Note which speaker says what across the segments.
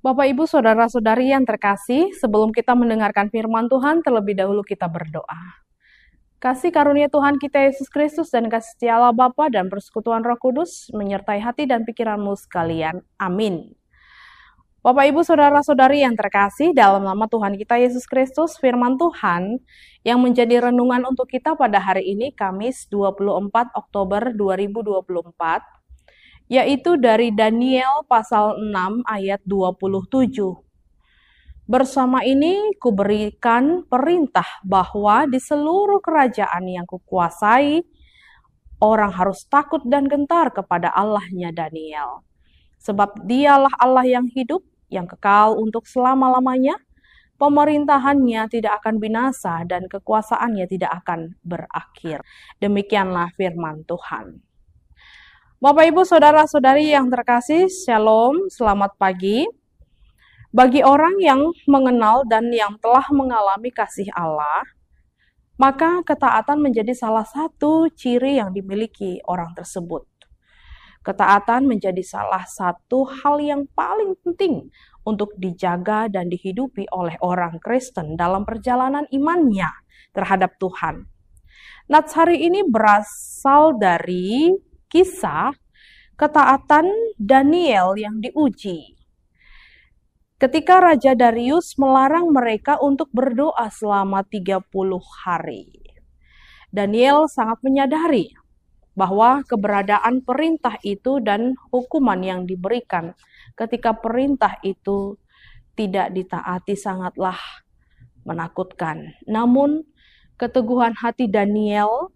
Speaker 1: Bapak, Ibu, Saudara-saudari yang terkasih, sebelum kita mendengarkan firman Tuhan, terlebih dahulu kita berdoa. Kasih karunia Tuhan kita Yesus Kristus dan kasih setia Allah Bapa dan persekutuan Roh Kudus menyertai hati dan pikiranmu sekalian. Amin. Bapak, Ibu, Saudara-saudari yang terkasih, dalam nama Tuhan kita Yesus Kristus, firman Tuhan yang menjadi renungan untuk kita pada hari ini, Kamis 24 Oktober 2024, yaitu dari Daniel pasal 6 ayat 27. Bersama ini kuberikan perintah bahwa di seluruh kerajaan yang kukuasai, orang harus takut dan gentar kepada Allahnya Daniel. Sebab dialah Allah yang hidup, yang kekal untuk selama-lamanya, pemerintahannya tidak akan binasa dan kekuasaannya tidak akan berakhir. Demikianlah firman Tuhan. Bapak, Ibu, Saudara-saudari yang terkasih, Shalom, selamat pagi. Bagi orang yang mengenal dan yang telah mengalami kasih Allah, maka ketaatan menjadi salah satu ciri yang dimiliki orang tersebut. Ketaatan menjadi salah satu hal yang paling penting untuk dijaga dan dihidupi oleh orang Kristen dalam perjalanan imannya terhadap Tuhan. Nats hari ini berasal dari kisah ketaatan Daniel yang diuji. Ketika Raja Darius melarang mereka untuk berdoa selama 30 hari. Daniel sangat menyadari bahwa keberadaan perintah itu dan hukuman yang diberikan ketika perintah itu tidak ditaati sangatlah menakutkan. Namun, keteguhan hati Daniel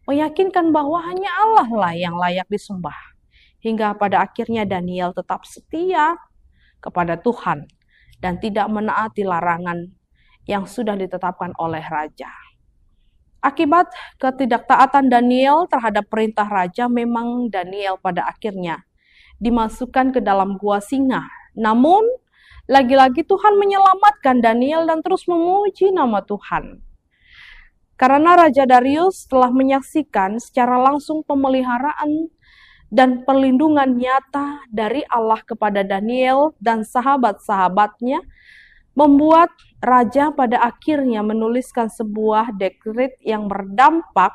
Speaker 1: meyakinkan bahwa hanya Allah lah yang layak disembah. Hingga pada akhirnya Daniel tetap setia kepada Tuhan dan tidak menaati larangan yang sudah ditetapkan oleh Raja. Akibat ketidaktaatan Daniel terhadap perintah Raja, memang Daniel pada akhirnya dimasukkan ke dalam gua singa. Namun, lagi-lagi Tuhan menyelamatkan Daniel dan terus memuji nama Tuhan. Karena Raja Darius telah menyaksikan secara langsung pemeliharaan dan perlindungan nyata dari Allah kepada Daniel dan sahabat-sahabatnya, membuat Raja pada akhirnya menuliskan sebuah dekret yang berdampak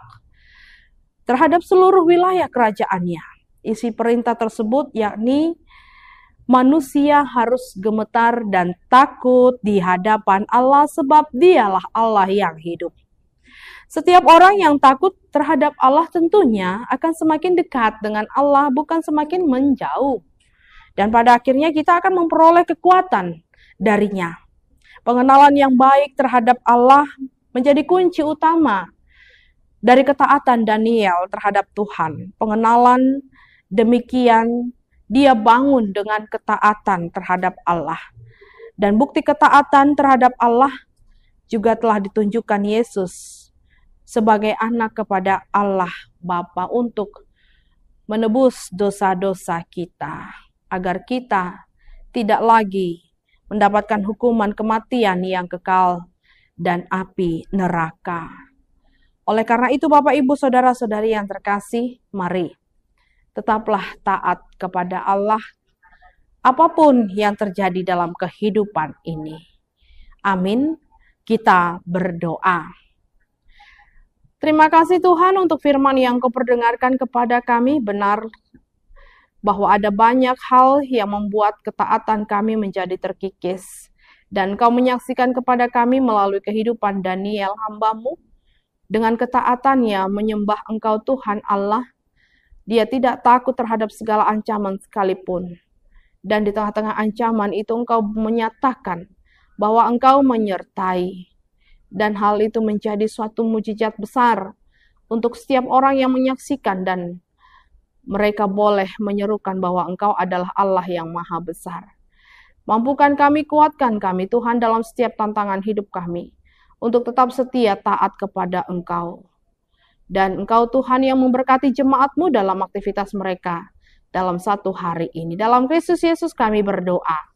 Speaker 1: terhadap seluruh wilayah kerajaannya. Isi perintah tersebut yakni manusia harus gemetar dan takut di hadapan Allah sebab dialah Allah yang hidup. Setiap orang yang takut terhadap Allah tentunya akan semakin dekat dengan Allah, bukan semakin menjauh. Dan pada akhirnya kita akan memperoleh kekuatan darinya. Pengenalan yang baik terhadap Allah menjadi kunci utama dari ketaatan Daniel terhadap Tuhan. Pengenalan demikian dia bangun dengan ketaatan terhadap Allah. Dan bukti ketaatan terhadap Allah juga telah ditunjukkan Yesus sebagai anak kepada Allah Bapa untuk menebus dosa-dosa kita, agar kita tidak lagi mendapatkan hukuman kematian yang kekal dan api neraka. Oleh karena itu, Bapak, Ibu, Saudara-saudari yang terkasih, mari tetaplah taat kepada Allah apapun yang terjadi dalam kehidupan ini. Amin. Kita berdoa. Terima kasih Tuhan untuk firman yang Kau perdengarkan kepada kami. Benar bahwa ada banyak hal yang membuat ketaatan kami menjadi terkikis. Dan Kau menyaksikan kepada kami melalui kehidupan Daniel hamba-Mu. Dengan ketaatannya menyembah Engkau Tuhan Allah. Dia tidak takut terhadap segala ancaman sekalipun. Dan di tengah-tengah ancaman itu Engkau menyatakan bahwa Engkau menyertai. Dan hal itu menjadi suatu mukjizat besar untuk setiap orang yang menyaksikan dan mereka boleh menyerukan bahwa Engkau adalah Allah yang maha besar. Mampukan kami, kuatkan kami Tuhan dalam setiap tantangan hidup kami untuk tetap setia taat kepada Engkau. Dan Engkau Tuhan yang memberkati jemaat-Mu dalam aktivitas mereka dalam satu hari ini. Dalam Kristus Yesus kami berdoa.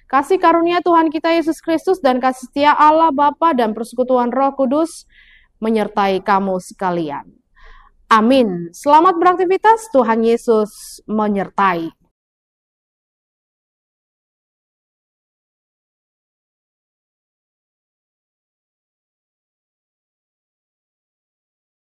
Speaker 1: Kasih karunia Tuhan kita Yesus Kristus dan kasih setia Allah Bapa dan persekutuan Roh Kudus menyertai kamu sekalian. Amin. Selamat beraktivitas, Tuhan Yesus menyertai.